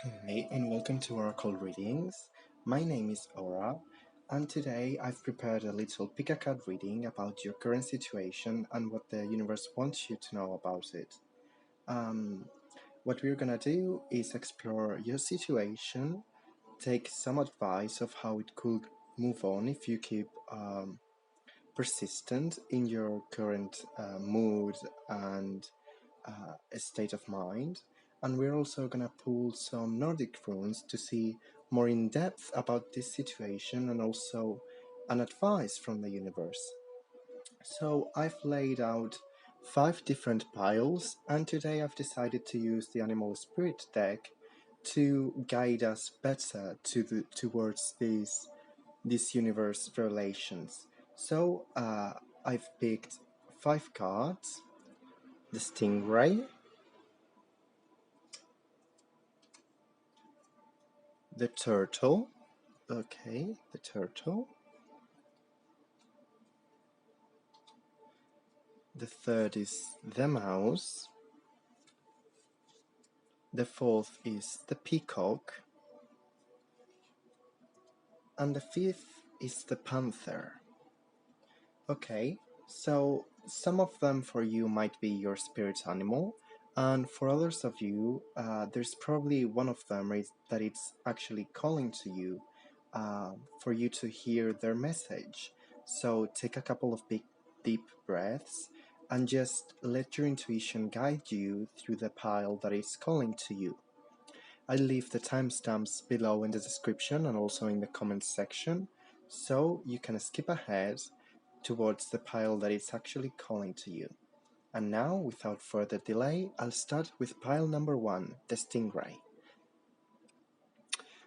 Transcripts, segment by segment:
Hey, and welcome to Oracle Readings. My name is Aura, and today I've prepared a little Peacock reading about your current situation and what the universe wants you to know about it. Um, what we're gonna do is explore your situation, take some advice of how it could move on if you keep persistent in your current mood and state of mind. And we're also going to pull some Nordic runes to see more in depth about this situation and also an advice from the universe. So I've laid out 5 different piles, and today I've decided to use the Animal Spirit deck to guide us better towards these universe revelations. So I've picked 5 cards: the Stingray, the turtle. Okay, the turtle. The third is the mouse. The fourth is the peacock. And the fifth is the panther. Okay, so some of them for you might be your spirit animal, and for others of you, there's probably one of them that it's actually calling to you for you to hear their message. So take a couple of big, deep breaths and just let your intuition guide you through the pile that is calling to you. I'll leave the timestamps below in the description and also in the comments section, so you can skip ahead towards the pile that is actually calling to you. And now, without further delay, I'll start with pile number 1, the Stingray.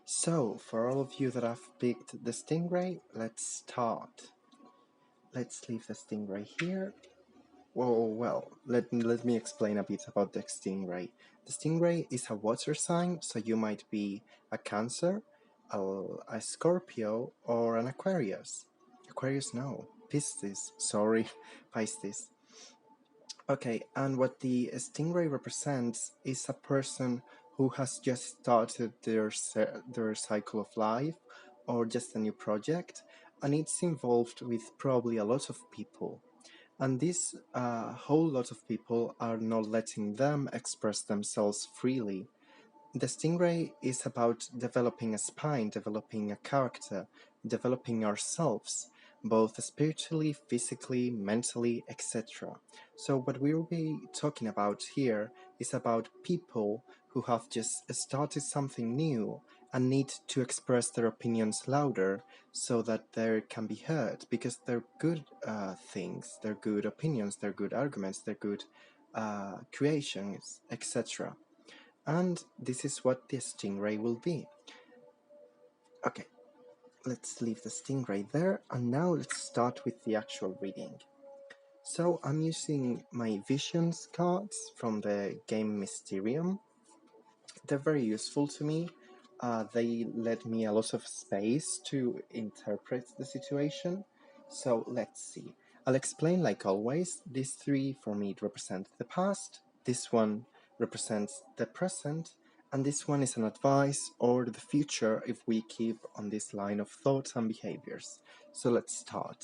So, for all of you that have picked the Stingray, let's start. Let's leave the Stingray here. Well, let me explain a bit about the Stingray. The Stingray is a water sign, so you might be a Cancer, a Scorpio, or an Aquarius. Aquarius, no. Piscis, sorry, Pisces. Okay, and what the Stingray represents is a person who has just started their cycle of life or just a new project, and it's involved with probably a lot of people. And this whole lot of people are not letting them express themselves freely. The Stingray is about developing a spine, developing a character, developing ourselves, both spiritually, physically, mentally, etc. So what we'll be talking about here is about people who have just started something new and need to express their opinions louder so that they can be heard, because they're good things, they're good opinions, they're good arguments, they're good creations, etc. And this is what the Stingray will be. Okay, let's leave the Stingray there, and now let's start with the actual reading. So I'm using my Visions cards from the game Mysterium. They're very useful to me. They let me a lot of space to interpret the situation. So let's see. I'll explain like always. These 3 for me represent the past, this one represents the present, and this one is an advice or the future if we keep on this line of thoughts and behaviors. So let's start.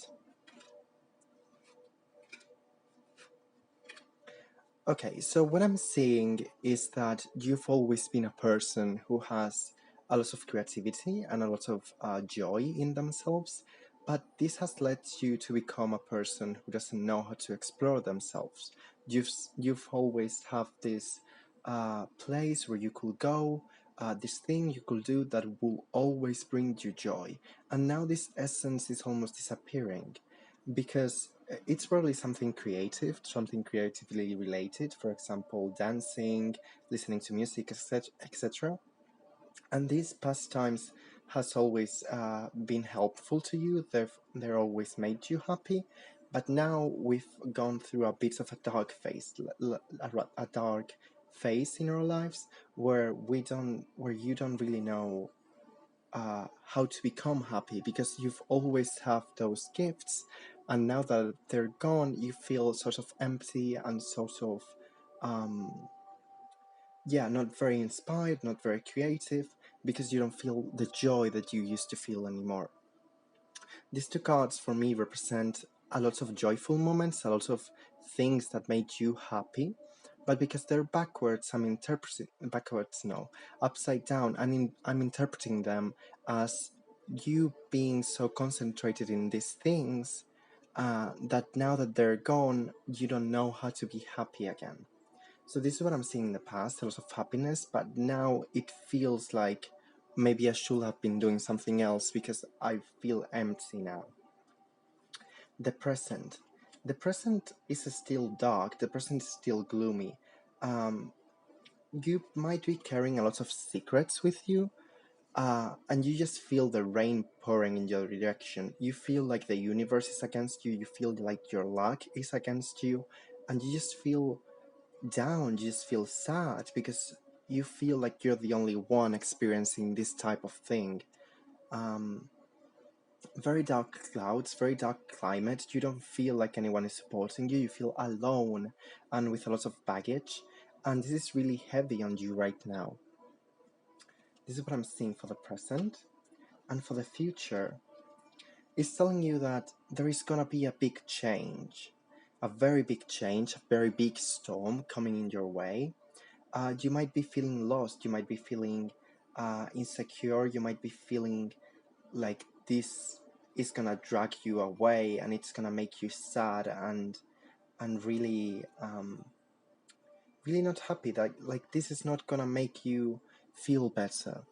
Okay, so what I'm seeing is that you've always been a person who has a lot of creativity and a lot of joy in themselves, but this has led you to become a person who doesn't know how to explore themselves. You've always have this place where you could go, this thing you could do that will always bring you joy, and now this essence is almost disappearing because it's probably something creative, something creatively related, for example, dancing, listening to music, etc. And these pastimes has always been helpful to you. They're always made you happy. But now we've gone through a bit of a dark phase, a dark phase in our lives where you don't really know how to become happy, because you've always have those gifts, and now that they're gone you feel sort of empty and sort of um, yeah, not very inspired, not very creative, because you don't feel the joy that you used to feel anymore. These two cards for me represent a lot of joyful moments, a lot of things that made you happy, but because they're backwards, I'm interpreting backwards, no, upside down. I'm interpreting them as you being so concentrated in these things that now that they're gone, you don't know how to be happy again. So this is what I'm seeing in the past, a lot of happiness, but now it feels like maybe I should have been doing something else because I feel empty now. The present. The present is still dark, the present is still gloomy. Um, you might be carrying a lot of secrets with you, and you just feel the rain pouring in your direction. You feel like the universe is against you, you feel like your luck is against you, and you just feel down, you just feel sad because you feel like you're the only one experiencing this type of thing. Um, Very dark clouds, very dark climate. You don't feel like anyone is supporting you. You feel alone and with a lot of baggage. And this is really heavy on you right now. This is what I'm seeing for the present. And for the future, it's telling you that there is gonna be a big change. A very big change, a very big storm coming in your way. You might be feeling lost, you might be feeling insecure, you might be feeling like this is gonna drag you away and it's gonna make you sad and really really not happy, that like this is not gonna make you feel better.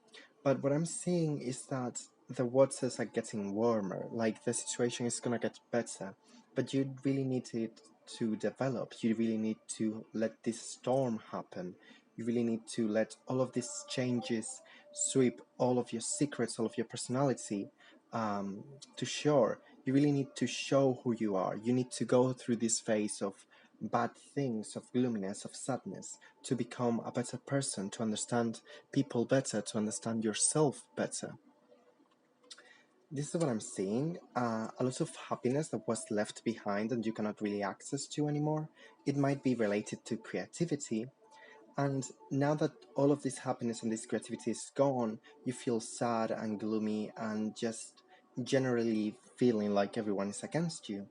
But what I'm seeing is that the waters are getting warmer, like the situation is gonna get better, but you really need it to develop. You really need to let this storm happen. You really need to let all of these changes sweep all of your secrets, all of your personality um, to shore. You really need to show who you are. You need to go through this phase of bad things, of gloominess, of sadness, to become a better person, to understand people better, to understand yourself better. This is what I'm seeing. A lot of happiness that was left behind and you cannot really access to anymore. It might be related to creativity. And now that all of this happiness and this creativity is gone, you feel sad and gloomy and just generally feeling like everyone is against you.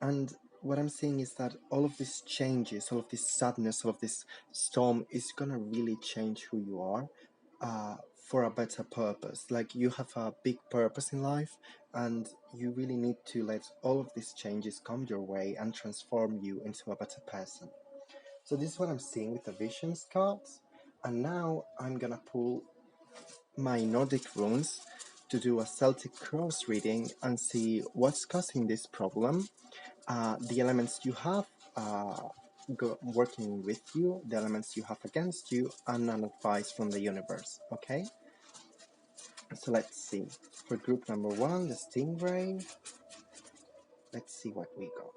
And what I'm saying is that all of these changes, all of this sadness, all of this storm is gonna really change who you are for a better purpose. Like you have a big purpose in life, and you really need to let all of these changes come your way and transform you into a better person. So this is what I'm seeing with the visions cards. And now I'm gonna pull my Nordic Runes to do a Celtic cross reading and see what's causing this problem, the elements you have working with you, the elements you have against you, and an advice from the universe. Okay? So let's see. For group number one, the Stingray, let's see what we got.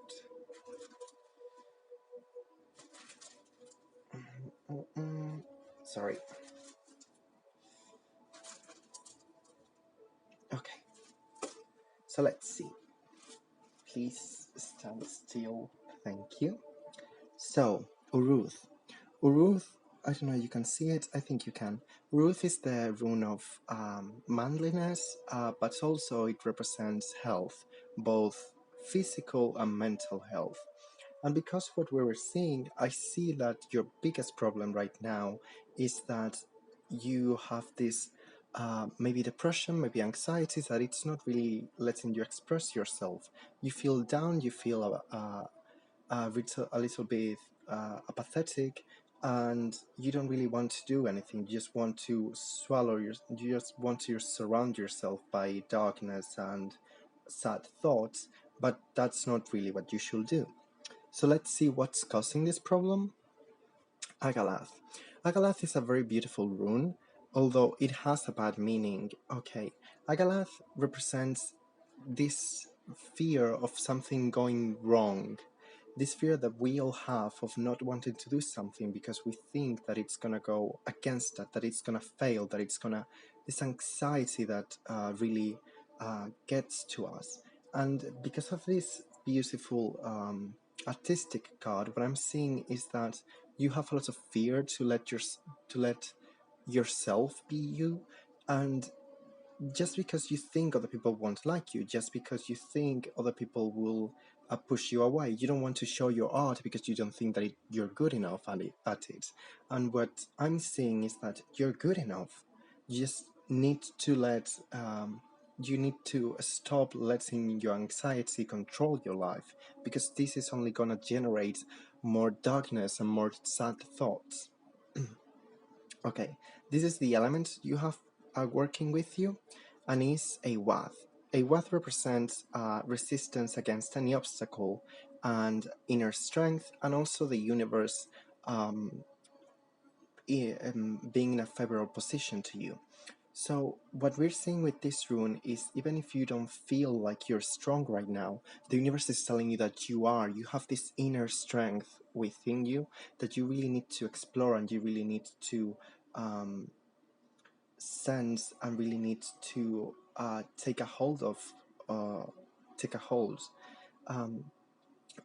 Sorry. Okay. So let's see. Please stand still. Thank you. So, Uruth. Uruth, I don't know, you can see it? I think you can. Uruth is the rune of manliness, but also it represents health, both physical and mental health. And because what we were seeing, I see that your biggest problem right now is that you have this maybe depression, maybe anxiety, that it's not really letting you express yourself. You feel down, you feel a little bit apathetic, and you don't really want to do anything. You just want to you just want to surround yourself by darkness and sad thoughts, but that's not really what you should do. So let's see what's causing this problem. Agalath. Agalath is a very beautiful rune, although it has a bad meaning. Okay, Agalath represents this fear of something going wrong, this fear that we all have of not wanting to do something because we think that it's gonna go against that it's gonna fail, that it's gonna, this anxiety that really gets to us. And because of this beautiful artistic card, what I'm seeing is that You have a lot of fear to let yourself be you, and just because you think other people won't like you, just because you think other people will push you away, you don't want to show your art because you don't think that you're good enough at it. And what I'm seeing is that you're good enough. You just need to you need to stop letting your anxiety control your life, because this is only gonna generate more darkness and more sad thoughts. Okay, this is the element you have working with you, and is a wath. A wath represents resistance against any obstacle and inner strength, and also the universe um, being in a favorable position to you. So what we're seeing with this rune is, even if you don't feel like you're strong right now, the universe is telling you that you are. You have this inner strength within you that you really need to explore, and you really need to sense, and really need to take a hold of. Take a hold.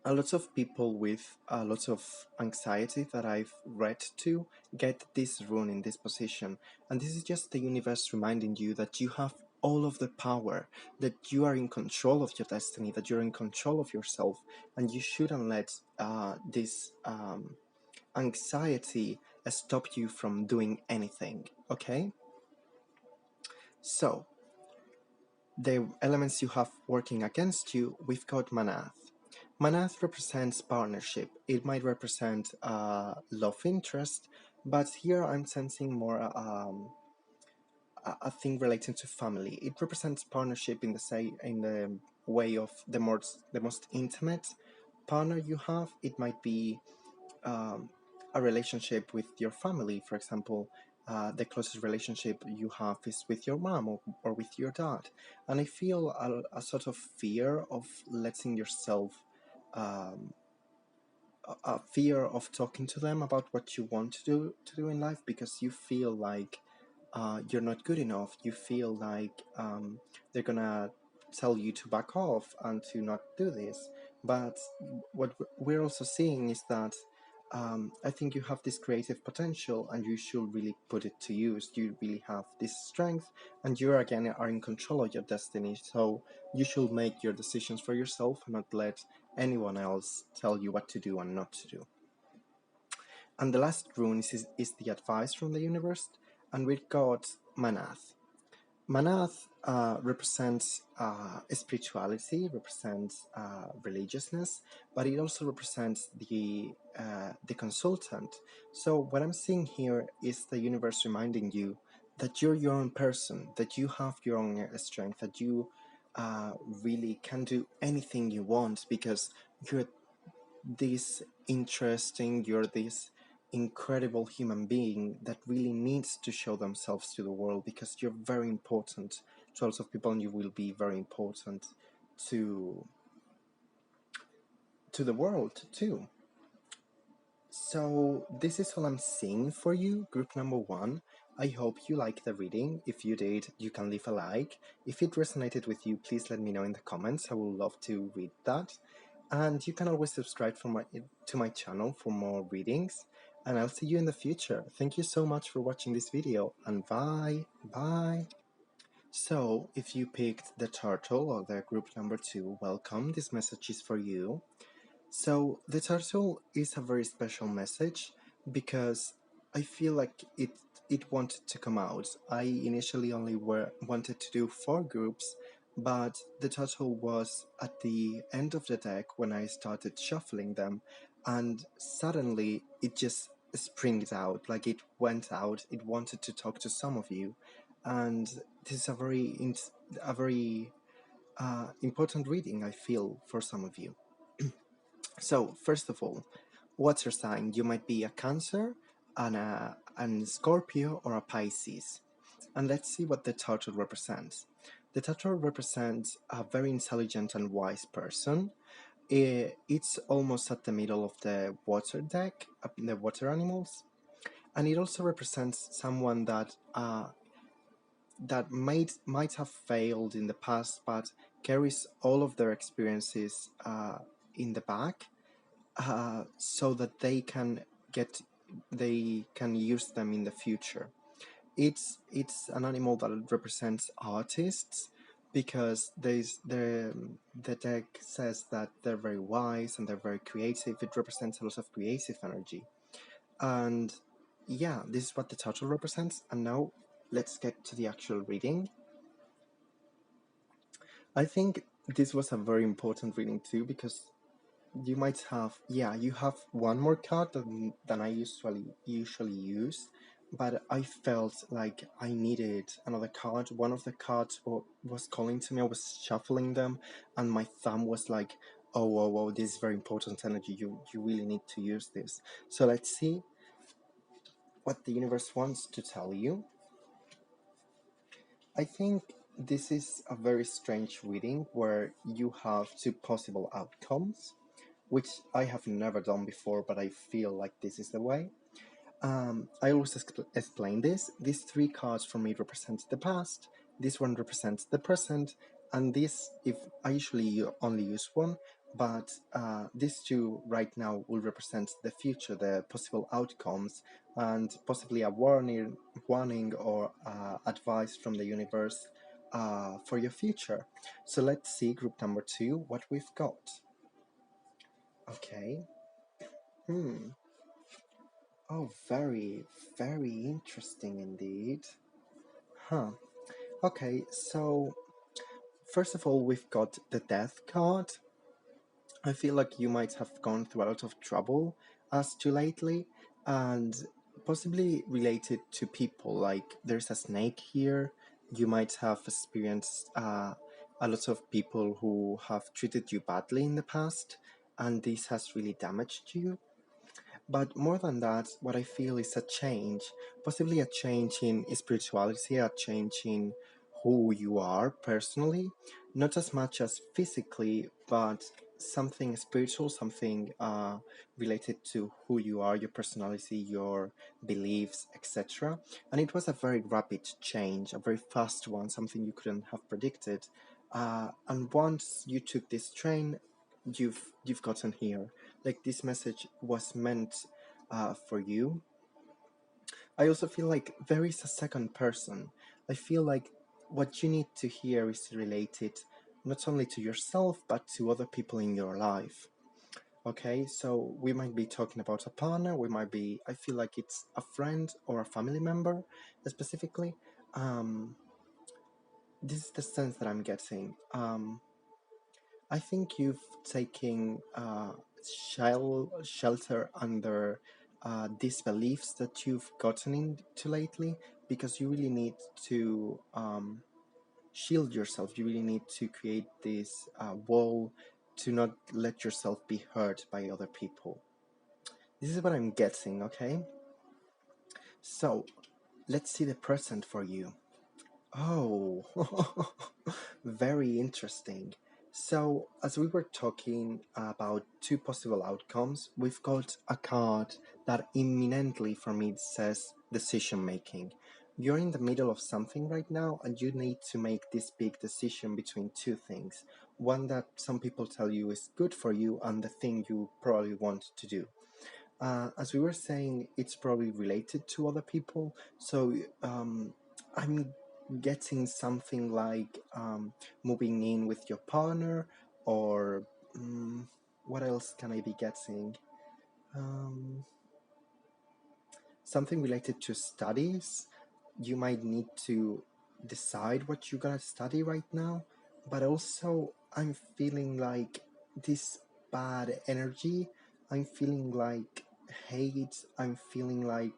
A lot of people with lots of anxiety that I've read to get this rune in this position, and this is just the universe reminding you that you have all of the power, that you are in control of your destiny, that you're in control of yourself, and you shouldn't let this anxiety stop you from doing anything. Okay, so the elements you have working against you, we've got Manath. Manath represents partnership. It might represent love interest, but here I'm sensing more a thing relating to family. It represents partnership in the way of the most intimate partner you have. It might be a relationship with your family, for example. The closest relationship you have is with your mom, or with your dad. And I feel a sort of fear of letting yourself, a fear of talking to them about what you want to do in life, because you feel like you're not good enough. You feel like they're gonna tell you to back off and to not do this. But what we're also seeing is that I think you have this creative potential, and you should really put it to use. You really have this strength, and you again are in control of your destiny. So you should make your decisions for yourself, and not let anyone else tell you what to do and not to do. And the last rune is the advice from the universe, and we've got Manath. Manath represents spirituality, represents religiousness, but it also represents the consultant. So what I'm seeing here is the universe reminding you that you're your own person, that you have your own strength, that you really can do anything you want, because you're this interesting, you're this incredible human being that really needs to show themselves to the world, because you're very important to lots of people, and you will be very important to the world too. So this is all I'm seeing for you, group number 1. I hope you liked the reading. If you did, you can leave a like. If it resonated with you, please let me know in the comments. I would love to read that. And you can always subscribe to my channel for more readings. And I'll see you in the future. Thank you so much for watching this video, and bye. Bye. So, if you picked the turtle or the group number 2, welcome. This message is for you. So, the turtle is a very special message, because I feel like it wanted to come out. I initially only wanted to do 4 groups, but the turtle was at the end of the deck when I started shuffling them, and suddenly it just springed out, like it went out. It wanted to talk to some of you, and this is a very important reading, I feel, for some of you. So, first of all, what's your sign? You might be a Cancer, a Scorpio, or a Pisces. And let's see what the turtle represents. The turtle represents a very intelligent and wise person. It's almost at the middle of the water deck, the water animals. And it also represents someone that might have failed in the past, but carries all of their experiences in the back, so that they can can use them in the future. It's an animal that represents artists because the deck says that they're very wise and they're very creative. It represents a lot of creative energy. And yeah, this is what the turtle represents. And now let's get to the actual reading. I think this was a very important reading too, because you might have, you have one more card than I usually use, but I felt like I needed another card. One of the cards was calling to me. I was shuffling them, and my thumb was like, oh, this is very important energy. You really need to use this. So let's see what the universe wants to tell you. I think this is a very strange reading where you have two possible outcomes, which I have never done before, but I feel like this is the way. I always explain this. These three cards for me represent the past, this one represents the present, and this, if I usually only use one, but these two right now will represent the future, the possible outcomes, and possibly a warning or advice from the universe for your future. So let's see, group number 2, what we've got. Okay. Oh, very, very interesting indeed. Huh. Okay, so first of all, we've got the death card. I feel like you might have gone through a lot of trouble as to lately, and possibly related to people. Like, there's a snake here. You might have experienced a lot of people who have treated you badly in the past, and this has really damaged you. But more than that, what I feel is a change, possibly a change in spirituality, a change in who you are personally, not as much as physically, but something spiritual, something related to who you are, your personality, your beliefs, etc. And it was a very rapid change, a very fast one, something you couldn't have predicted. And once you took this train, you've gotten here. Like, this message was meant for you. I also feel like there is a second person. I feel like what you need to hear is related not only to yourself but to other people in your life. Okay, so we might be talking about a partner, I feel like it's a friend or a family member specifically. This is the sense that I'm getting. I think you've taken shelter under these beliefs that you've gotten into lately, because you really need to shield yourself. You really need to create this wall to not let yourself be hurt by other people. This is what I'm getting, okay? So, let's see the present for you. Oh, very interesting. So, as we were talking about two possible outcomes, we've got a card that imminently for me says decision making. You're in the middle of something right now, and you need to make this big decision between two things. One that some people tell you is good for you, and the thing you probably want to do. As we were saying, it's probably related to other people. So I'm getting something like moving in with your partner, or what else can I be getting? Something related to studies. You might need to decide what you're gonna study right now, but also I'm feeling like this bad energy. I'm feeling like hate. I'm feeling like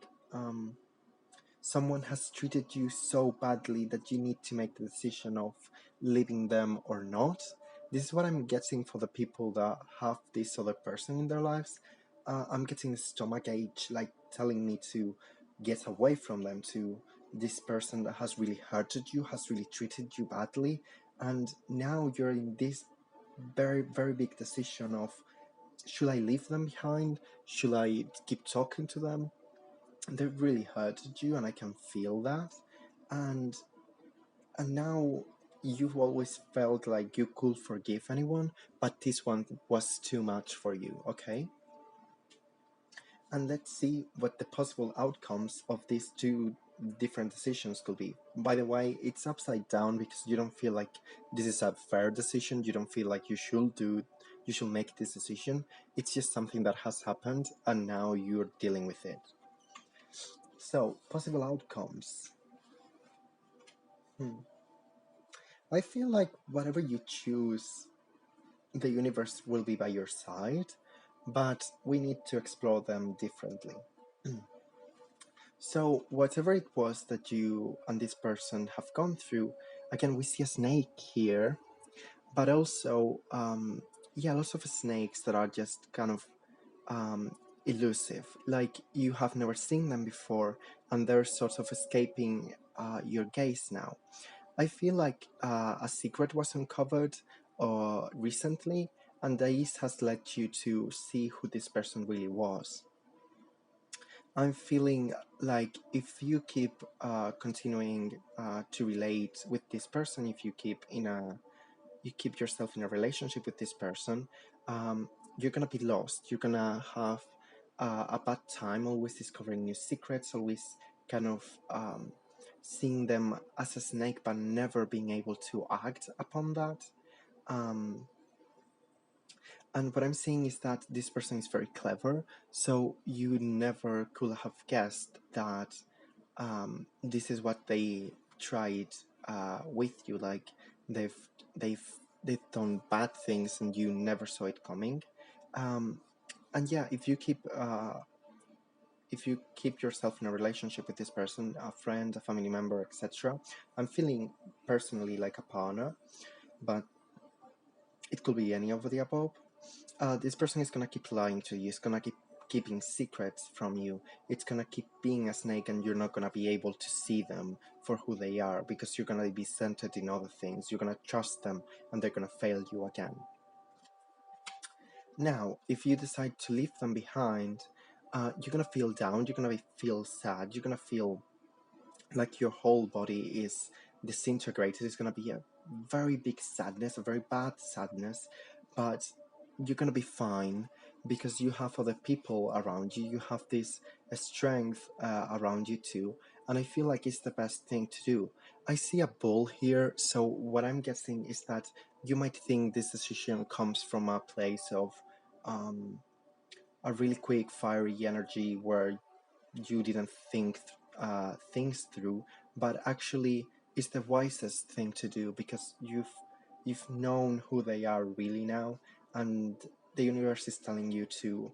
someone has treated you so badly that you need to make the decision of leaving them or not. This is what I'm getting for the people that have this other person in their lives. I'm getting a stomach ache, like telling me to get away from them, to this person that has really hurted you, has really treated you badly, and now you're in this very, very big decision of, should I leave them behind? Should I keep talking to them? They've really hurted you, and I can feel that. And now you've always felt like you could forgive anyone, but this one was too much for you, okay? and let's see what the possible outcomes of these two different decisions could be. By the way, it's upside down because you don't feel like this is a fair decision. You don't feel like you should make this decision. It's just something that has happened and now you're dealing with it. So, possible outcomes. I feel like whatever you choose, the universe will be by your side, but we need to explore them differently. So, whatever it was that you and this person have gone through, again, we see a snake here, but also, yeah, lots of snakes that are just kind of elusive. Like you have never seen them before, and they're sort of escaping your gaze now. I feel like a secret was uncovered recently, and this has led you to see who this person really was. I'm feeling like if you keep continuing to relate with this person, if you keep yourself in a relationship with this person, you're gonna be lost. You're gonna have a bad time, always discovering new secrets, always kind of seeing them as a snake, but never being able to act upon that. Um, and what I'm seeing is that this person is very clever, so you never could have guessed that this is what they tried with you. Like they've they've they've done bad things, and you never saw it coming. And yeah, if you keep yourself in a relationship with this person, a friend, a family member, etc., I'm feeling personally like a partner, but it could be any of the above. This person is gonna keep lying to you. It's gonna keep keeping secrets from you. It's gonna keep being a snake, and you're not gonna be able to see them for who they are because you're gonna be centered in other things. You're gonna trust them, and they're gonna fail you again. Now, if you decide to leave them behind, you're gonna feel down. You're gonna feel sad. You're gonna feel like your whole body is disintegrated. It's going to be a very big sadness, a very bad sadness, but you're going to be fine because you have other people around you. You have this strength around you too, and I feel like it's the best thing to do. I see a bull here, so what I'm guessing is that you might think this decision comes from a place of um, a really quick, fiery energy where you didn't think things through, but actually it's the wisest thing to do because you've known who they are really now, and the universe is telling you to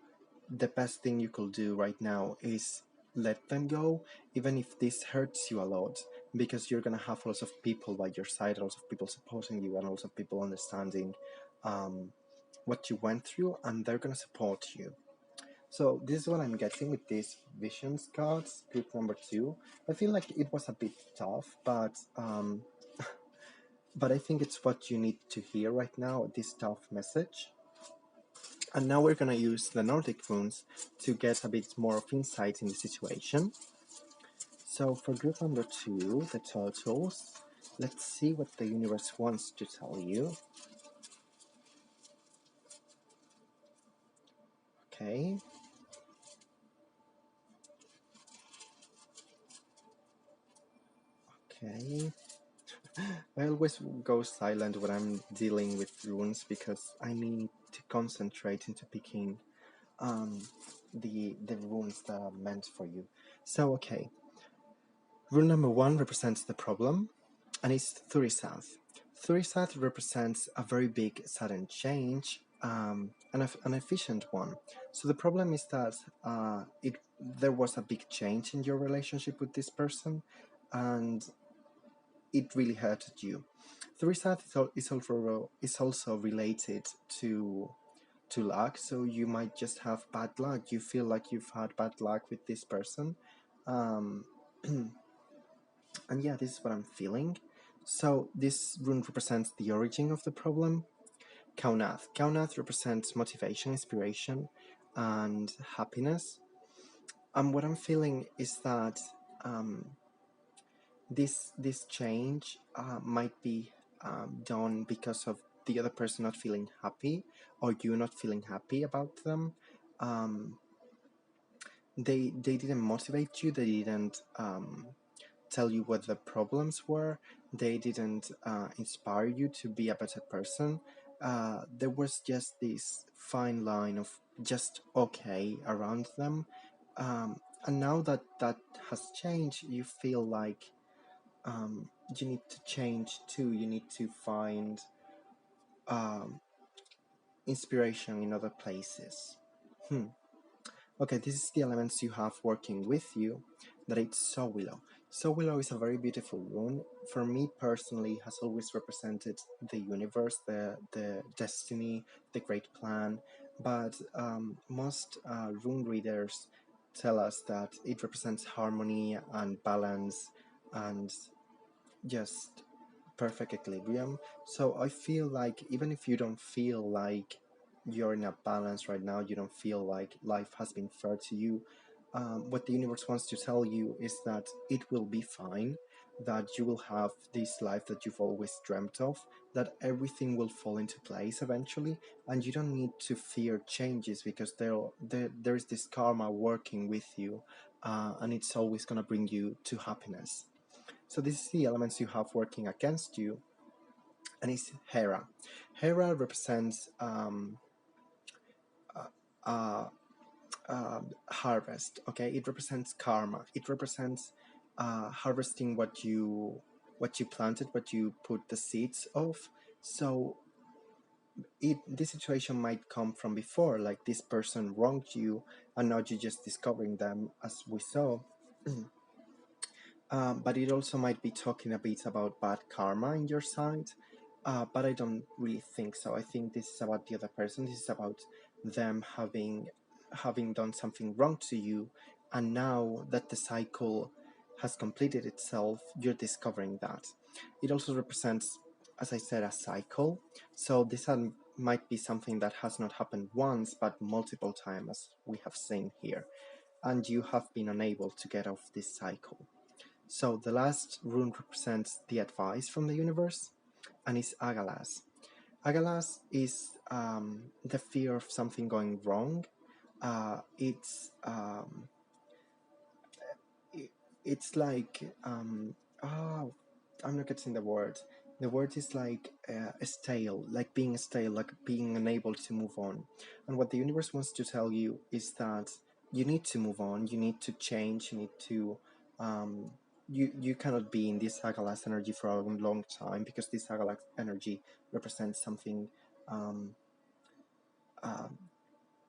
the best thing you could do right now is let them go, even if this hurts you a lot, because you're gonna have lots of people by your side, lots of people supporting you, and lots of people understanding what you went through, and they're gonna support you. So this is what I'm getting with these visions cards, group number 2. I feel like it was a bit tough, but I think it's what you need to hear right now, this tough message. And now we're gonna use the Nordic Runes to get a bit more of insight in the situation. So for group number 2, the turtles, let's see what the universe wants to tell you. Okay. Okay. I always go silent when I'm dealing with runes because I need to concentrate into picking the runes that are meant for you. So okay, rune number 1 represents the problem, and it's Thurisaz. Thurisaz represents a very big sudden change, an efficient one. So the problem is that there was a big change in your relationship with this person, and it really hurted you. Thurisaz is also related to luck, so you might just have bad luck. You feel like you've had bad luck with this person, um, and yeah, this is what I'm feeling. So this rune represents the origin of the problem. Kaunath. Kaunath represents motivation, inspiration, and happiness. And what I'm feeling is that this change might be done because of the other person not feeling happy or you not feeling happy about them. Um, they didn't motivate you. They didn't tell you what the problems were. They didn't inspire you to be a better person. There was just this fine line of just okay around them. And now that that has changed, you feel like you need to change too. You need to find um, inspiration in other places. Okay, this is the elements you have working with you, that it's So Willow. So Willow is a very beautiful rune. For me personally, has always represented the universe, the destiny, the great plan. But most rune readers tell us that it represents harmony and balance and just perfect equilibrium. So I feel like even if you don't feel like you're in a balance right now, you don't feel like life has been fair to you, what the universe wants to tell you is that it will be fine, that you will have this life that you've always dreamt of, that everything will fall into place eventually, and you don't need to fear changes because there's this karma working with you, and it's always going to bring you to happiness. So this is the elements you have working against you, and it's Hera. Hera represents uh, uh, harvest. Okay, it represents karma. It represents harvesting what you planted, what you put the seeds of. So this situation might come from before, like this person wronged you, and now you're just discovering them, as we saw. But it also might be talking a bit about bad karma in your side. But I don't really think so. I think this is about the other person. This is about them having done something wrong to you, and now that the cycle has completed itself, you're discovering that. It also represents, as I said, a cycle. So this might be something that has not happened once, but multiple times, as we have seen here, and you have been unable to get off this cycle. So the last rune represents the advice from the universe, and it's Agalas. Agalas is the fear of something going wrong. It's like I'm not getting the word. The word is like stale, like being stale, like being unable to move on. And what the universe wants to tell you is that you need to move on. You need to change. You need to you cannot be in this Agalas energy for a long time, because this Agalas energy represents something um, uh,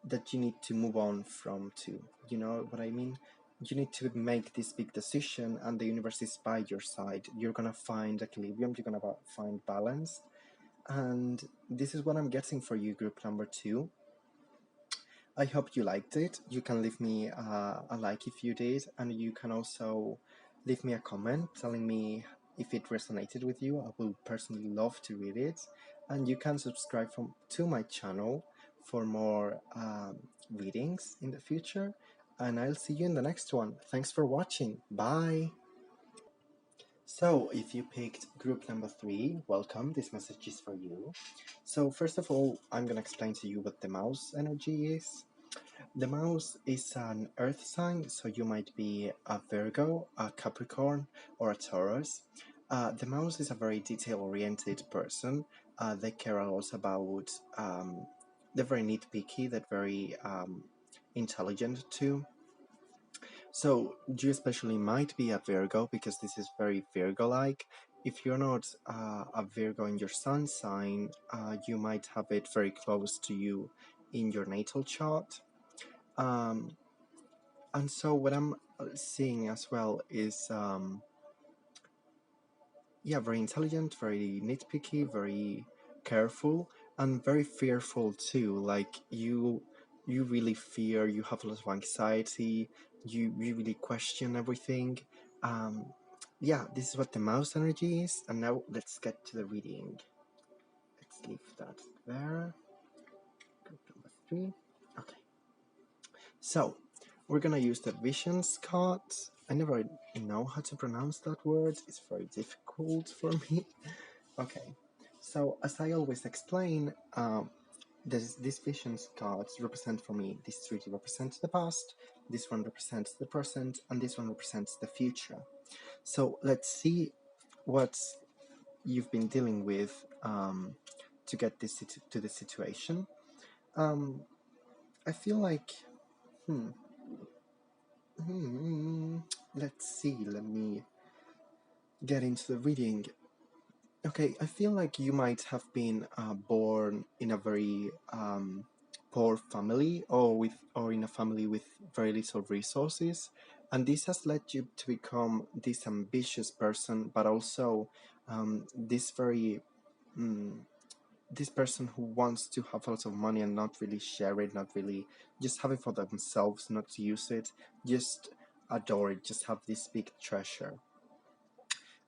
that you need to move on from too. You know what I mean? You need to make this big decision, and the universe is by your side. You're gonna find equilibrium, you're gonna find balance. And this is what I'm getting for you, group number 2. I hope you liked it. You can leave me a like if you did, and you can also leave me a comment telling me if it resonated with you. I will personally love to read it. And you can subscribe to my channel for more readings in the future. And I'll see you in the next one. Thanks for watching. Bye! So, if you picked group number 3, welcome. This message is for you. So, first of all, I'm gonna explain to you what the mouse energy is. The mouse is an earth sign, so you might be a Virgo, a Capricorn, or a Taurus. The mouse is a very detail-oriented person. They care a lot about, they're very nitpicky, they're very intelligent too. So you especially might be a Virgo, because this is very Virgo-like. If you're not a Virgo in your sun sign, you might have it very close to you in your natal chart. And so what I'm seeing as well is, very intelligent, very nitpicky, very careful, and very fearful too. Like you really fear, you have a lot of anxiety, you really question everything. This is what the mouse energy is, and now let's get to the reading. Let's leave that there. Group number 3. Okay. So, we're gonna use the Visions card. I never know how to pronounce that word. It's very difficult for me. Okay. So, as I always explain, these Visions cards represent for me, this treaty represents the past, this one represents the present, and this one represents the future. So let's see what you've been dealing with to get this to the situation. I feel like, let's see, let me get into the reading. Okay, I feel like you might have been born in a very poor family, or in a family with very little resources, and this has led you to become this ambitious person, but also this very this person who wants to have lots of money and not really share it, not really just have it for themselves, not to use it, just adore it, just have this big treasure.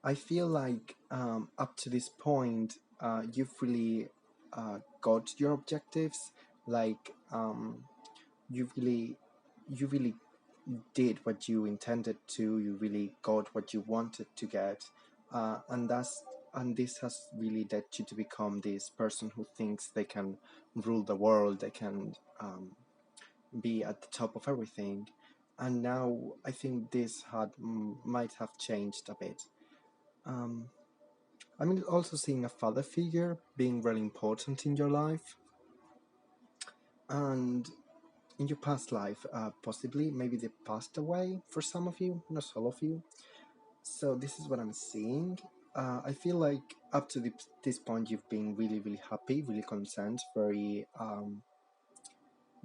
I feel like up to this point, you've really got your objectives. Like you really, you really did what you intended to. You really got what you wanted to get, and this has really led you to become this person who thinks they can rule the world. They can be at the top of everything. And now I think this might have changed a bit. I'm also seeing a father figure being really important in your life, and in your past life, possibly, maybe they passed away for some of you, not all of you. So this is what I'm seeing. I feel like up to this point, you've been really, really happy, really content, very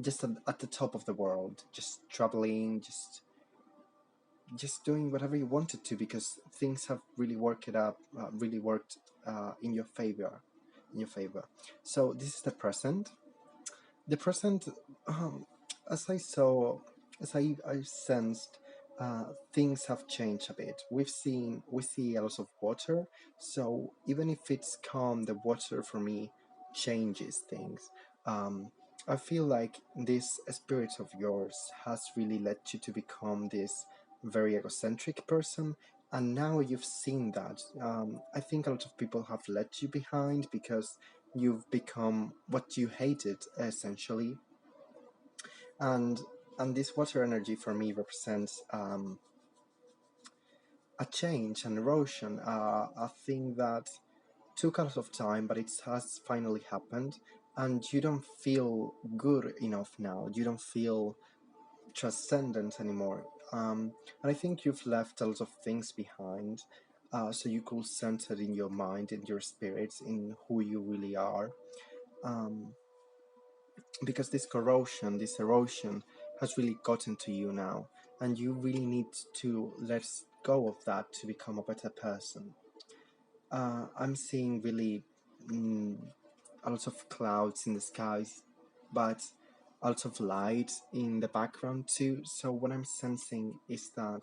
just at the top of the world, just traveling, just doing whatever you wanted to, because things have really really worked in your favor, So this is the present. The present, um, as I saw, as I sensed, things have changed a bit. We see a lot of water, so even if it's calm, the water for me changes things. Um, I feel like this spirit of yours has really led you to become this very egocentric person, and now you've seen that. I think a lot of people have left you behind because you've become what you hated, essentially. And this water energy for me represents a change, an erosion, a thing that took a lot of time, but it has finally happened, and you don't feel good enough now. You don't feel transcendent anymore. And I think you've left a lot of things behind, so you could center in your mind, in your spirit, in who you really are. Um, because this erosion has really gotten to you now, and you really need to let go of that to become a better person. I'm seeing really a lot of clouds in the skies, but a lot of light in the background too. So what I'm sensing is that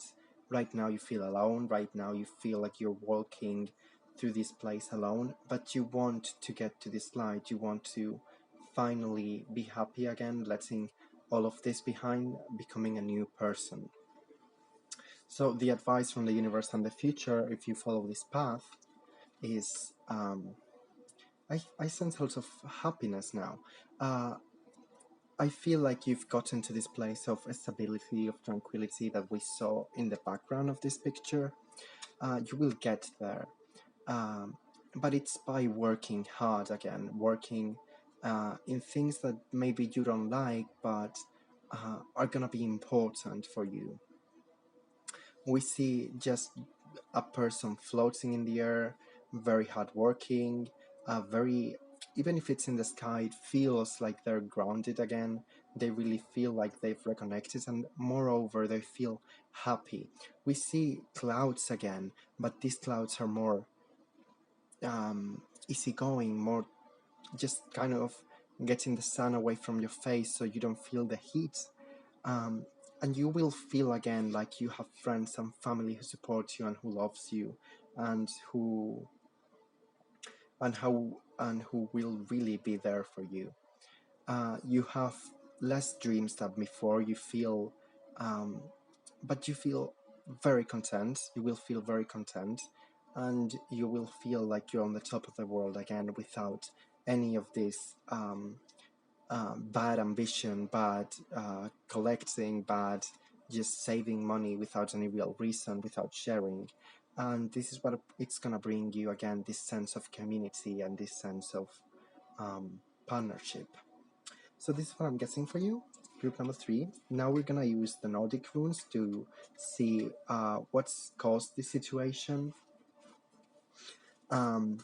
right now you feel alone, right now you feel like you're walking through this place alone, but you want to get to this light, you want to finally be happy again, letting all of this behind, becoming a new person. So the advice from the universe and the future, if you follow this path, is I sense lots of happiness now. I feel like you've gotten to this place of stability, of tranquility that we saw in the background of this picture. You will get there. Um, but it's by working hard again, working in things that maybe you don't like, but are going to be important for you. We see just a person floating in the air, very hardworking, very, even if it's in the sky, it feels like they're grounded again. They really feel like they've reconnected, and moreover, they feel happy. We see clouds again, but these clouds are more easygoing, more just kind of getting the sun away from your face so you don't feel the heat. Um, and you will feel again like you have friends and family who support you and who loves you, and who will really be there for you. You have less dreams than before. You feel, but you feel very content. You will feel very content, and you will feel like you're on the top of the world again without any of this bad ambition, bad collecting, bad just saving money without any real reason, without sharing. And this is what it's gonna bring you again, this sense of community and this sense of partnership. So this is what I'm guessing for you, group number 3. Now we're gonna use the Nordic Runes to see what's caused this situation, and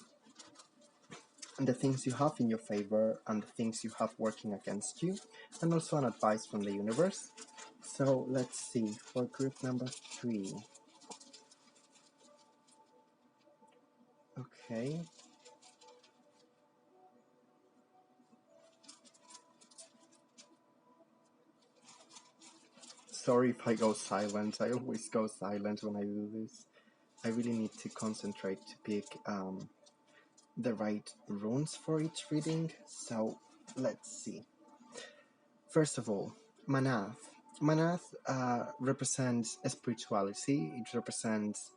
the things you have in your favor and the things you have working against you, and also an advice from the universe. So let's see, for group number 3. Okay. Sorry if I go silent. I always go silent when I do this. I really need to concentrate to pick the right runes for each reading. So let's see. First of all, Manath. Manath represents spirituality. It represents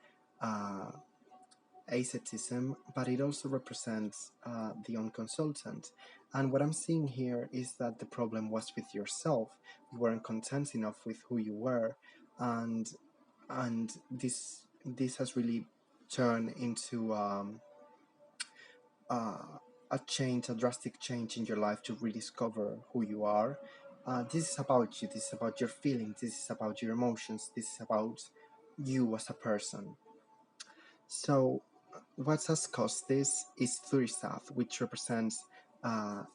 asceticism, but it also represents the unconsultant. And what I'm seeing here is that the problem was with yourself. You weren't content enough with who you were, and this has really turned into a change, a drastic change in your life to rediscover who you are. This is about you. This is about your feelings. This is about your emotions. This is about you as a person. So what has caused this is Thurisaf, which represents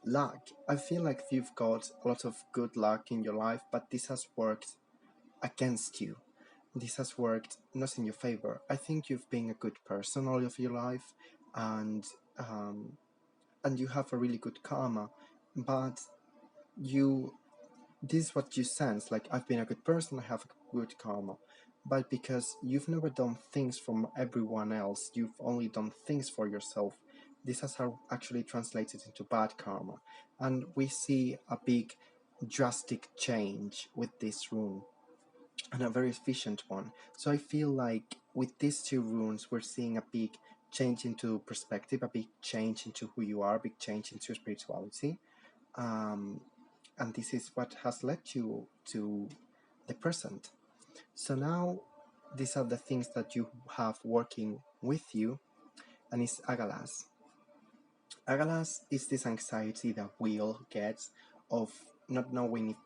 luck. I feel like you've got a lot of good luck in your life, but this has worked against you. This has worked not in your favor. I think you've been a good person all of your life, and you have a really good karma, but this is what you sense, like, I've been a good person, I have a good karma. But because you've never done things from everyone else, you've only done things for yourself, this has actually translated into bad karma. And we see a big drastic change with this rune, and a very efficient one. So I feel like with these 2 runes we're seeing a big change into perspective, a big change into who you are, a big change into spirituality. And this is what has led you to the present. So now these are the things that you have working with you, and it's Agalas. Agalas is this anxiety that we all get of not knowing if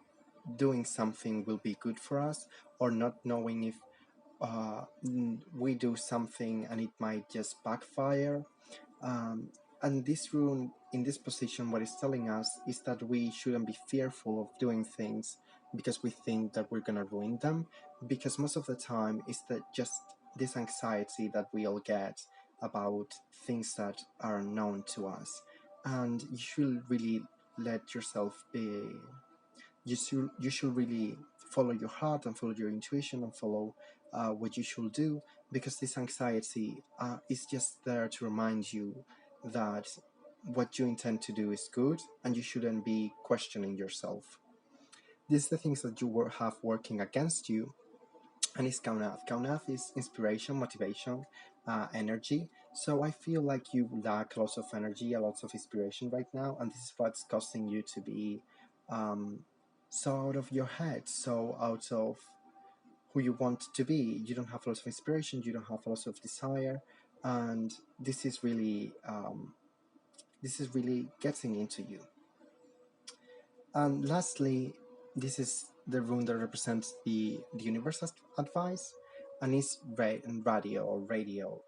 doing something will be good for us, or not knowing if we do something and it might just backfire. And this rune, in this position, what it's telling us is that we shouldn't be fearful of doing things because we think that we're going to ruin them, because most of the time it's that just this anxiety that we all get about things that are known to us. And you should really let yourself be, you should really follow your heart and follow your intuition and follow what you should do, because this anxiety is just there to remind you that what you intend to do is good and you shouldn't be questioning yourself. These are the things that you have working against you, and it's Kaunath. Kaunath is inspiration, motivation, energy. So I feel like you lack lots of energy, a lot of inspiration right now, and this is what's causing you to be so out of your head, so out of who you want to be. You don't have lots of inspiration, you don't have lots of desire, and this is really getting into you. And lastly, this is the rune that represents the universe's advice, and it's radio.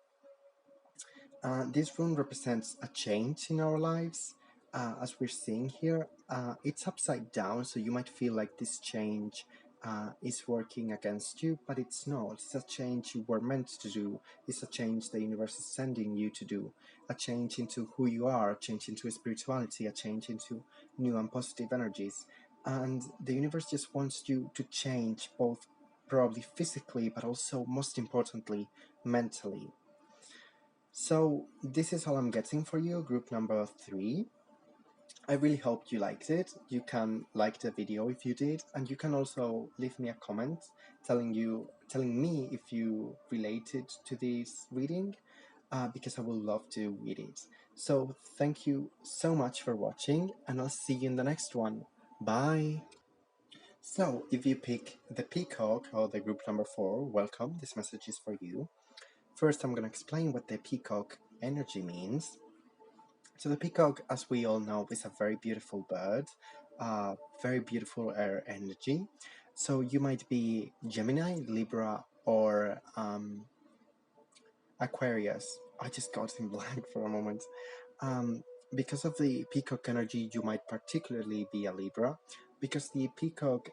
This rune represents a change in our lives. As we're seeing here, it's upside down, so you might feel like this change is working against you, but it's not. It's a change you were meant to do. It's a change the universe is sending you to do. A change into who you are, a change into spirituality, a change into new and positive energies. And the universe just wants you to change, both probably physically, but also, most importantly, mentally. So this is all I'm getting for you, group number 3. I really hope you liked it. You can like the video if you did, and you can also leave me a comment telling me if you related to this reading. because I would love to read it. So thank you so much for watching, and I'll see you in the next one. Bye! So, if you pick the Peacock or the group number 4, welcome, this message is for you. First, I'm going to explain what the Peacock energy means. So the peacock, as we all know, is a very beautiful bird, very beautiful air energy. So you might be Gemini, Libra, or Aquarius. I just got in blank for a moment. Um, because of the peacock energy, you might particularly be a Libra, because the peacock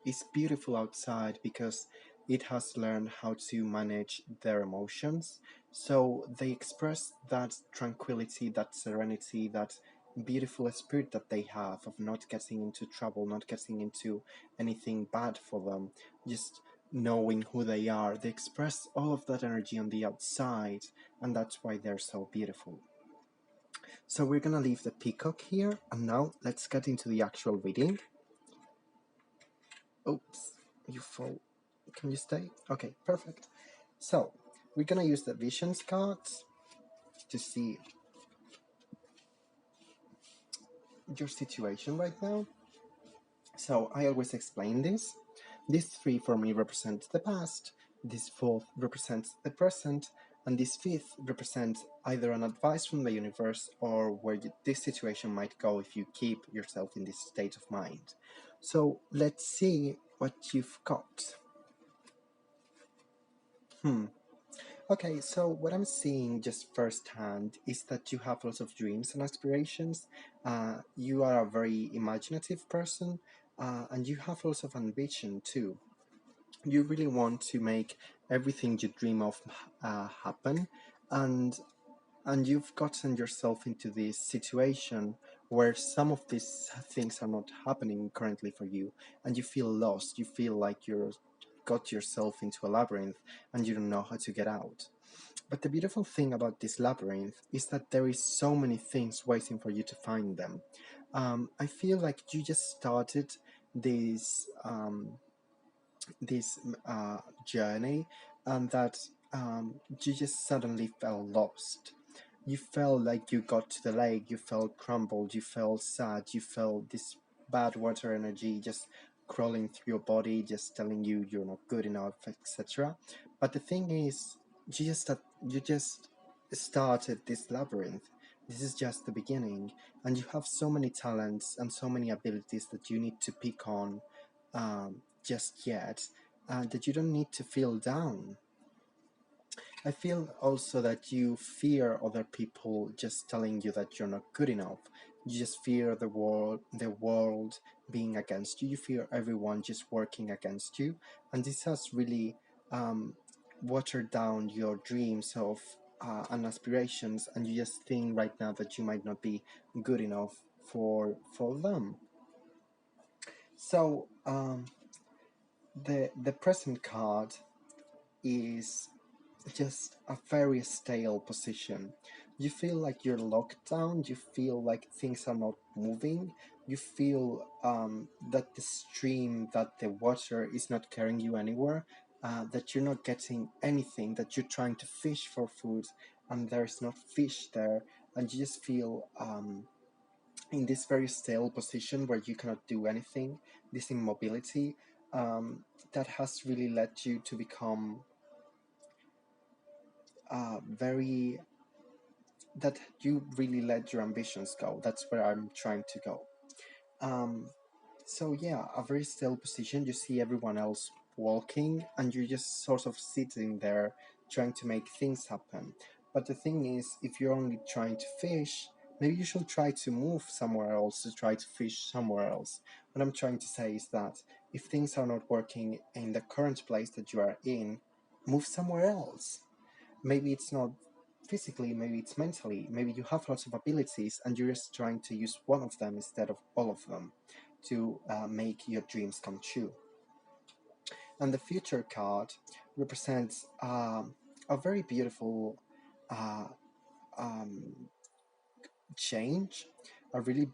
is beautiful outside because it has learned how to manage their emotions. So they express that tranquility, that serenity, that beautiful spirit that they have of not getting into trouble, not getting into anything bad for them, just knowing who they are. They express all of that energy on the outside, and that's why they're so beautiful. So we're gonna leave the peacock here, and now let's get into the actual reading. Oops, you fall. Can you stay? Okay, perfect. So we're gonna use the visions cards to see your situation right now. So I always explain this. These 3 for me represent the past, this 4th represents the present, and this 5th represents either an advice from the universe or where this situation might go if you keep yourself in this state of mind. So let's see what you've got. Okay, so what I'm seeing just firsthand is that you have lots of dreams and aspirations. You are a very imaginative person, and you have lots of ambition too. You really want to make everything you dream of happen, and you've gotten yourself into this situation where some of these things are not happening currently for you, and you feel lost. You feel like you're got yourself into a labyrinth and you don't know how to get out. But the beautiful thing about this labyrinth is that there is so many things waiting for you to find them. I feel like you just started this this journey, and that you just suddenly felt lost. You felt like you got to the lake, you felt crumbled, you felt sad, you felt this bad water energy just crawling through your body, just telling you you're not good enough, etc. But the thing is, you just started this labyrinth. This is just the beginning, and you have so many talents and so many abilities that you need to pick on just yet, that you don't need to feel down. I feel also that you fear other people just telling you that you're not good enough. You just fear the world being against you. You fear everyone just working against you, and this has really watered down your dreams of and aspirations. And you just think right now that you might not be good enough for them. So the present card is just a very stale position. You feel like you're locked down, you feel like things are not moving, you feel that the stream, that the water is not carrying you anywhere, that you're not getting anything, that you're trying to fish for food and there's not fish there, and you just feel in this very stale position where you cannot do anything, this immobility that has really led you to become very that you really let your ambitions go. That's where I'm trying to go. So yeah, a very still position. You see everyone else walking, and you're just sort of sitting there trying to make things happen. But the thing is, if you're only trying to fish, maybe you should try to move somewhere else to try to fish somewhere else. What I'm trying to say is that if things are not working in the current place that you are in, move somewhere else. Maybe it's not physically, maybe it's mentally, maybe you have lots of abilities and you're just trying to use one of them instead of all of them to make your dreams come true. And the future card represents a very beautiful uh, um, change, a really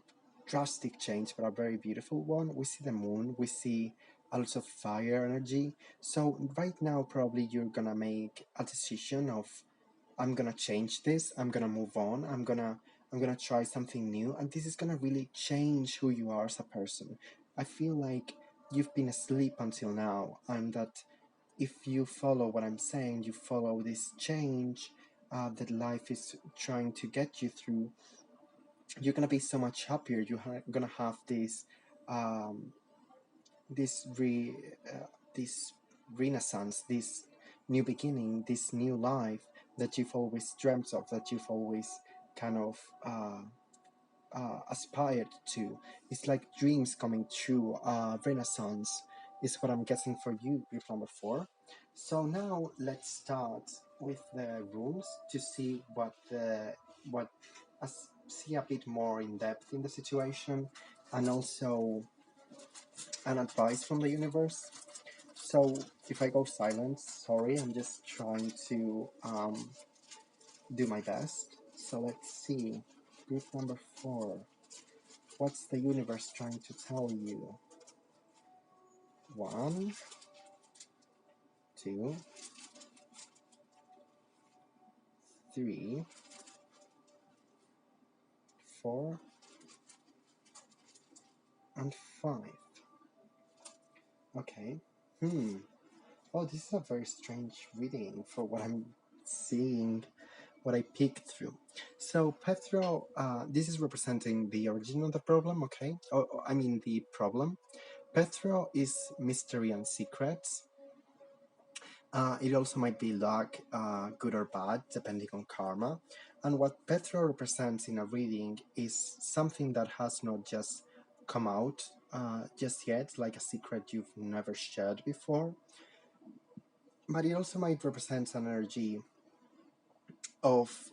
drastic change, but a very beautiful one. We see the moon, we see a lot of fire energy. So right now, probably you're gonna make a decision of I'm gonna change this, I'm gonna move on, I'm gonna try something new, and this is gonna really change who you are as a person. I feel like you've been asleep until now, and that if you follow what I'm saying, you follow this change that life is trying to get you through, you're gonna be so much happier. You're gonna have this um, this re this renaissance, this new beginning, this new life that you've always dreamt of, that you've always kind of aspired to. It's like dreams coming true. Renaissance is what I'm guessing for you, group number 4. So now let's start with the rules to see what see a bit more in depth in the situation, and also an advice from the universe. So if I go silent, sorry, I'm just trying to do my best. So let's see. Group number 4. What's the universe trying to tell you? 1, 2, 3, 4, and 5. Okay. Oh, this is a very strange reading for what I'm seeing, what I peeked through. So Petro, this is representing the origin of the problem, okay? I mean the problem. Petro is mystery and secrets. It also might be luck, good or bad, depending on karma. And what Petro represents in a reading is something that has not just come out just yet, like a secret you've never shared before. But it also might represent an energy of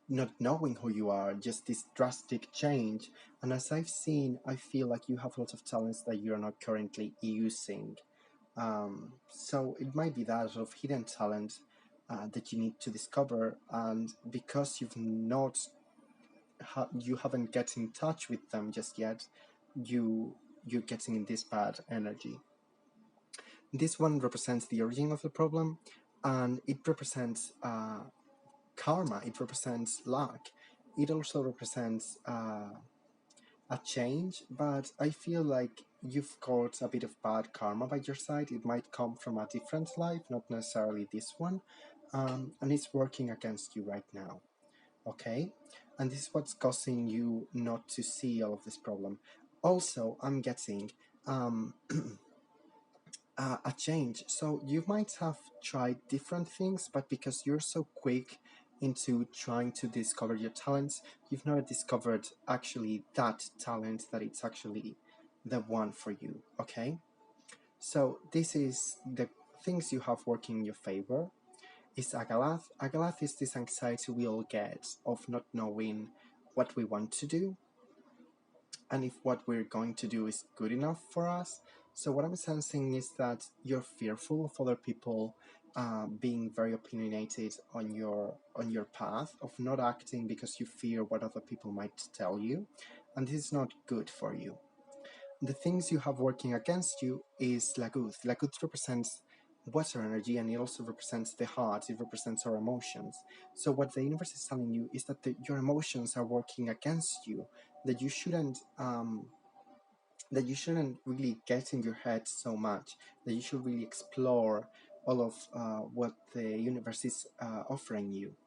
not knowing who you are, just this drastic change. And as I've seen, I feel like you have lots of talents that you're not currently using. So it might be that sort of hidden talent that you need to discover, and because you haven't get in touch with them just yet, you're getting in this bad energy. This one represents the origin of the problem, and it represents karma. It represents luck. It also represents a change, but I feel like you've got a bit of bad karma by your side. It might come from a different life, not necessarily this one, and it's working against you right now. Okay, and this is what's causing you not to see all of this problem. Also, I'm getting a change. So you might have tried different things, but because you're so quick into trying to discover your talents, you've never discovered actually that talent, that it's actually the one for you. Okay, so this is the things you have working in your favor. Is Agalath. Agalath is this anxiety we all get of not knowing what we want to do, and if what we're going to do is good enough for us. So what I'm sensing is that you're fearful of other people being very opinionated on your path, of not acting because you fear what other people might tell you, and this is not good for you. The things you have working against you is Laguth. Laguth represents water energy, and it also represents the heart. It represents our emotions. So what the universe is telling you is that your emotions are working against you, that you shouldn't really get in your head so much, that you should really explore all of what the universe is offering you.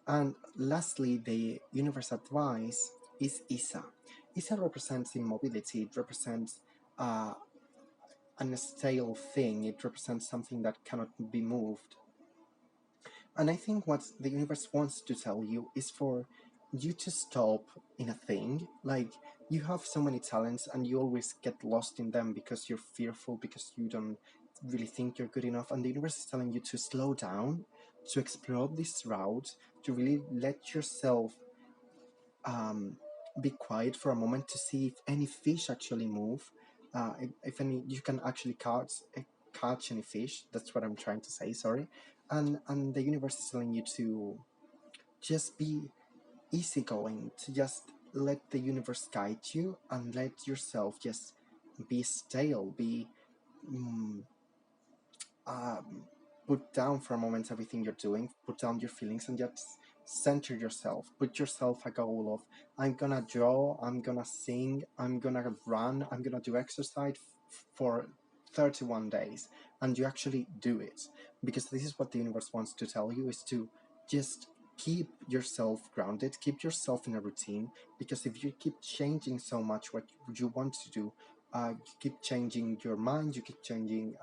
And lastly, the universe advice is Isa. Isa represents immobility. It represents uh, an stale thing. It represents something that cannot be moved. And I think what the universe wants to tell you is for you to stop in a thing. Like, you have so many talents and you always get lost in them because you're fearful, because you don't really think you're good enough. And the universe is telling you to slow down, to explore this route, to really let yourself be quiet for a moment to see if any fish actually move. If any, you can actually catch any fish. That's what I'm trying to say. Sorry, and the universe is telling you to just be easygoing, to just let the universe guide you and let yourself just be stale, be um, put down for a moment everything you're doing, put down your feelings, and just center yourself. Put yourself a goal of, I'm gonna draw, I'm gonna sing, I'm gonna run, I'm gonna do exercise for 31 days, and you actually do it, because this is what the universe wants to tell you, is to just keep yourself grounded, keep yourself in a routine, because if you keep changing so much what you want to do, you keep changing your mind, you keep changing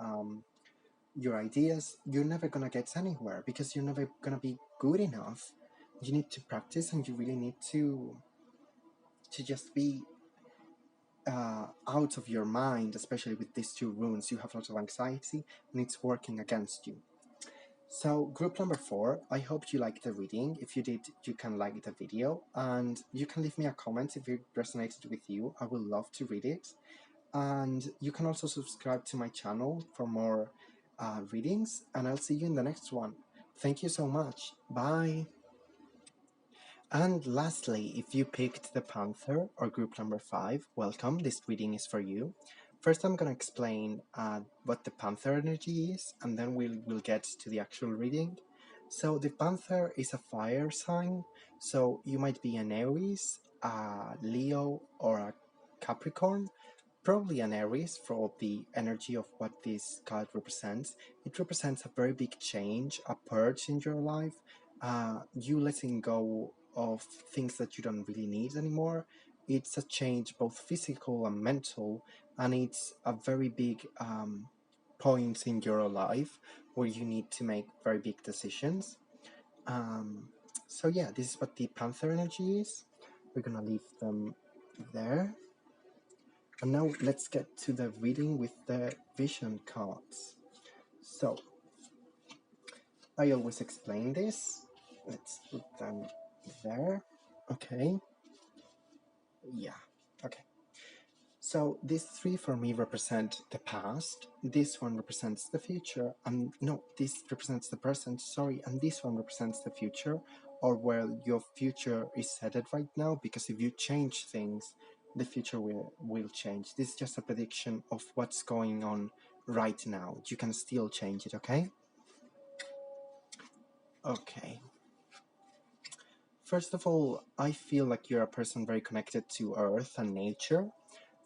your ideas, you're never gonna get anywhere, because you're never gonna be good enough. You need to practice, and you really need to just be out of your mind, especially with these two runes. You have a lot of anxiety, and it's working against you. So group number 4, I hope you liked the reading. If you did, you can like the video, and you can leave me a comment if it resonated with you. I would love to read it. And you can also subscribe to my channel for more readings, and I'll see you in the next one. Thank you so much. Bye. And lastly, if you picked the Panther or group number 5, welcome, this reading is for you. First, I'm going to explain what the Panther energy is, and then we'll get to the actual reading. So the Panther is a fire sign, so you might be an Aries, a Leo, or a Capricorn. Probably an Aries for the energy of what this card represents. It represents a very big change, a purge in your life, you letting go of things that you don't really need anymore. It's a change both physical and mental, and it's a very big point in your life where you need to make very big decisions. So yeah, this is what the Panther energy is. We're gonna leave them there. And now let's get to the reading with the vision cards. So, I always explain this. Let's put them there. Okay. Yeah. Okay. So these 3 for me represent the past. This one represents the future. And no, this represents the present, sorry. And this one represents the future, or where your future is headed right now, because if you change things, the future will change. This is just a prediction of what's going on right now. You can still change it, okay? Okay. First of all, I feel like you're a person very connected to earth and nature.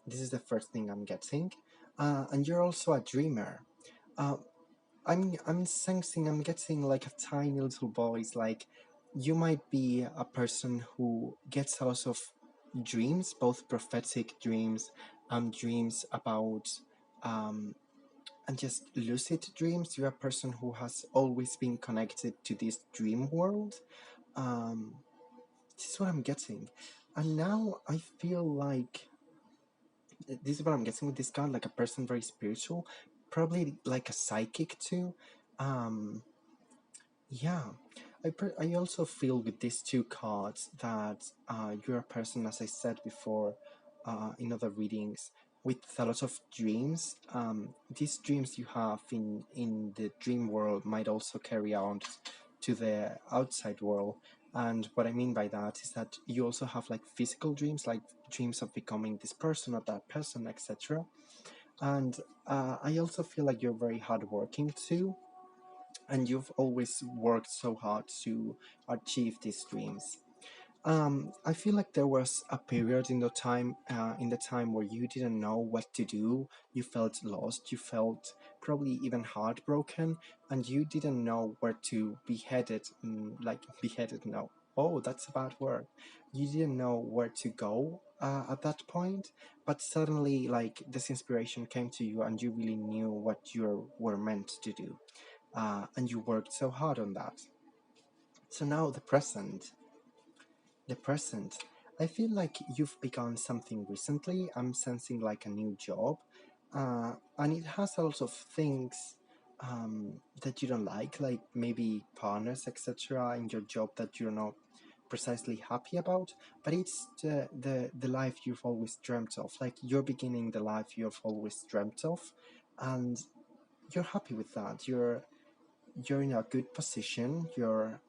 This is the first thing I'm getting. And you're also a dreamer. Uh, I'm sensing, I'm getting like a tiny little voice, like you might be a person who gets a lot of dreams, both prophetic dreams and dreams about, and just lucid dreams. You're a person who has always been connected to this dream world. This is what I'm getting. And now I feel like this is what I'm getting with this card, like a person very spiritual, probably like a psychic too. Yeah, I also feel with these 2 cards that you're a person, as I said before in other readings, with a lot of dreams. These dreams you have in the dream world might also carry out to the outside world. And what I mean by that is that you also have like physical dreams, like dreams of becoming this person or that person, etc. And I also feel like you're very hardworking too, and you've always worked so hard to achieve these dreams. I feel like there was a period in the time where you didn't know what to do. You felt lost. You felt probably even heartbroken, and you didn't know where to be headed. Like beheaded? No. Oh, that's a bad word. You didn't know where to go at that point, but suddenly, like this inspiration came to you, and you really knew what you were meant to do, and you worked so hard on that. So now the present. I feel like you've begun something recently. I'm sensing like a new job, and it has a lot of things that you don't like maybe partners, etc., in your job that you're not precisely happy about. But it's the life you've always dreamt of. Like you're beginning the life you've always dreamt of, and you're happy with that. You're in a good position. You're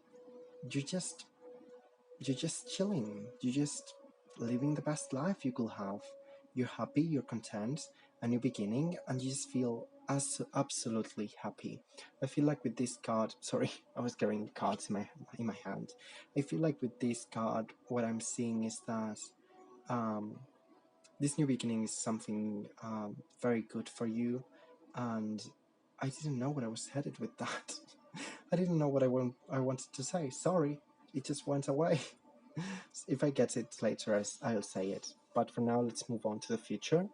just you're just chilling. You're just living the best life you could have. You're happy, you're content, a new beginning, and you just feel absolutely happy. I feel like with this card, sorry, I was carrying cards in my hand. I feel like with this card, what I'm seeing is that um, this new beginning is something very good for you, and I didn't know what I was headed with that. I didn't know what I wanted to say. Sorry, it just went away. If I get it later, I'll say it. But for now, let's move on to the future.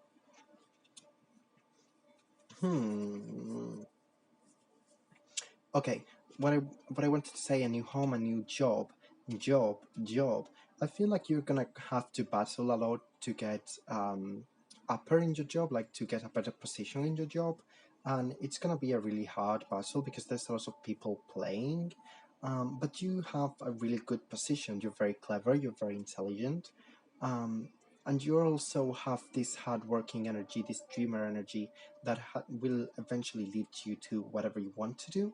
Okay, what I wanted to say: a new home, a new job. I feel like you're gonna have to battle a lot to get upper in your job, like to get a better position in your job, and it's gonna be a really hard battle because there's lots of people playing. But you have a really good position. You're very clever. You're very intelligent. Um, and you also have this hardworking energy, this dreamer energy that will eventually lead you to whatever you want to do.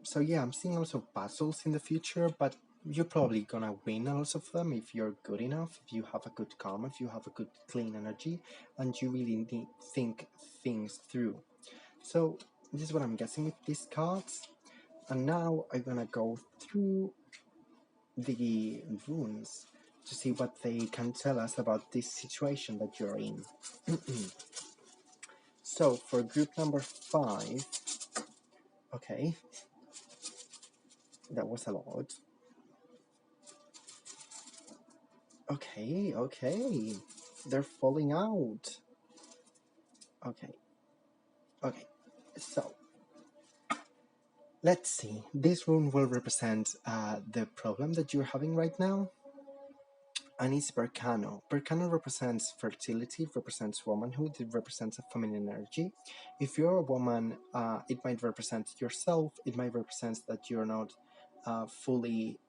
So yeah, I'm seeing lots of battles in the future, but you're probably gonna win a lot of them if you're good enough, if you have a good calm, if you have a good clean energy, and you really need think things through. So this is what I'm guessing with these cards, and now I'm gonna go through the runes to see what they can tell us about this situation that you're in. So for group number 5, okay, that was a lot. Okay. They're falling out. Okay. So, let's see. This rune will represent the problem that you're having right now. And it's Berkano. Berkano represents fertility, it represents womanhood, it represents a feminine energy. If you're a woman, it might represent yourself, it might represent that you're not fully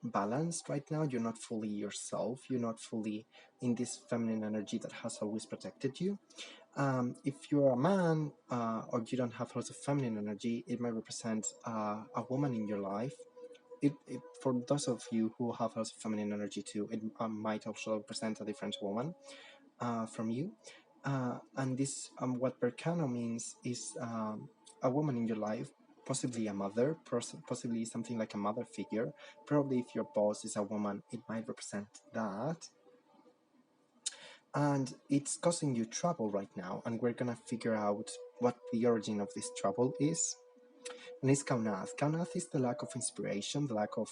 balanced right now, you're not fully yourself, you're not fully in this feminine energy that has always protected you. If you're a man or you don't have lots of feminine energy, it might represent a woman in your life. For those of you who have lots of feminine energy too, it might also represent a different woman from you. And this, what Berkano means is a woman in your life, possibly a mother, possibly something like a mother figure. Probably if your boss is a woman, it might represent that. And it's causing you trouble right now, and we're gonna figure out what the origin of this trouble is. And it's Kaunath. Kaunath is the lack of inspiration, the lack of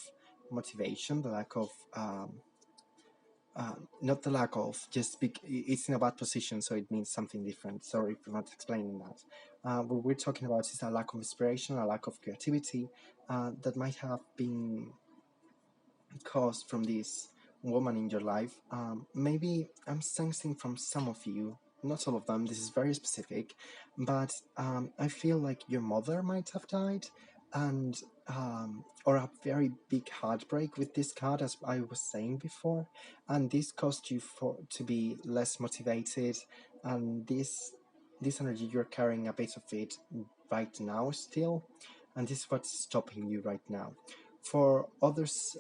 motivation, the lack of not the lack of, it's in a bad position, so it means something different. Sorry for not explaining that. What we're talking about is a lack of inspiration, a lack of creativity that might have been caused from this woman in your life. Maybe I'm sensing from some of you, not all of them, this is very specific, but I feel like your mother might have died, and or a very big heartbreak with this card, as I was saying before, and this caused you to be less motivated, and this energy, you're carrying a bit of it right now still, and this is what's stopping you right now. For others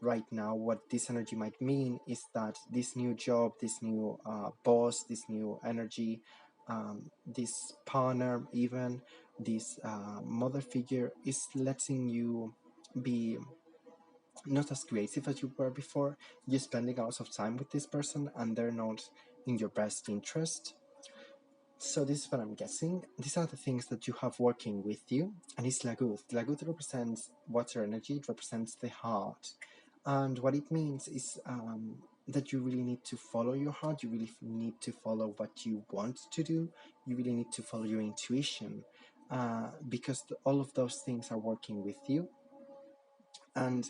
right now, what this energy might mean is that this new job, this new boss, this new energy, this partner, even this mother figure is letting you be not as creative as you were before. You're spending a lot of time with this person and they're not in your best interest. So this is what I'm guessing. These are the things that you have working with you, and it's Laguth. Laguth represents water energy, it represents the heart. And what it means is that you really need to follow your heart, you really need to follow what you want to do, you really need to follow your intuition, because all of those things are working with you. And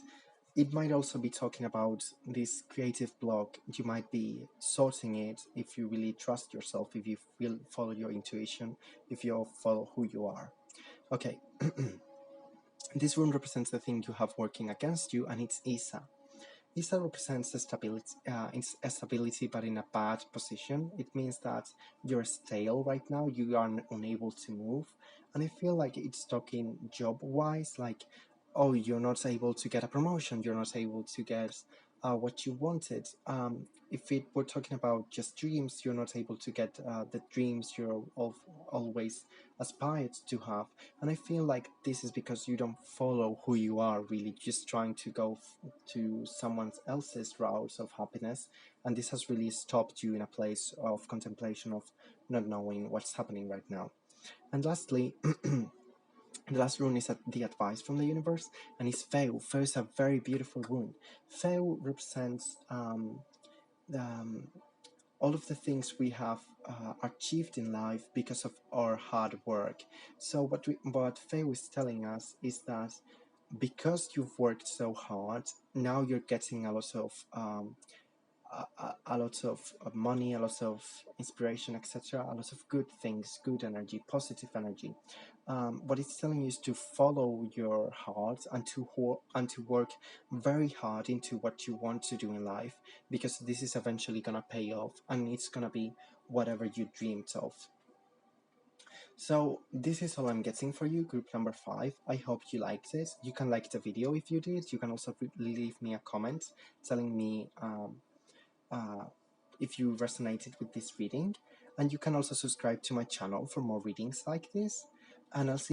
it might also be talking about this creative block. You might be sorting it if you really trust yourself, if you follow your intuition, if you follow who you are. Okay, this rune represents the thing you have working against you, and it's Isa. Isa represents stability, but in a bad position. It means that you're stale right now, you are unable to move, and I feel like it's talking job-wise, like, oh, you're not able to get a promotion, you're not able to get what you wanted. If we're talking about just dreams, you're not able to get the dreams you're always aspired to have. And I feel like this is because you don't follow who you are, really, just trying to go to someone else's routes of happiness. And this has really stopped you in a place of contemplation, of not knowing what's happening right now. And lastly, the last rune is the advice from the universe, and it's Feu. Feu is a very beautiful rune. Feu represents all of the things we have achieved in life because of our hard work. So what Feu is telling us is that because you've worked so hard, now you're getting a lot of a lot of money, a lot of inspiration, etc., a lot of good things, good energy, positive energy. What it's telling you is to follow your heart and to work very hard into what you want to do in life, because this is eventually gonna pay off, and it's gonna be whatever you dreamed of. So this is all I'm getting for you, group number 5. I hope you liked it. You can like the video if you did. You can also leave me a comment telling me if you resonated with this reading, and you can also subscribe to my channel for more readings like this, and I'll see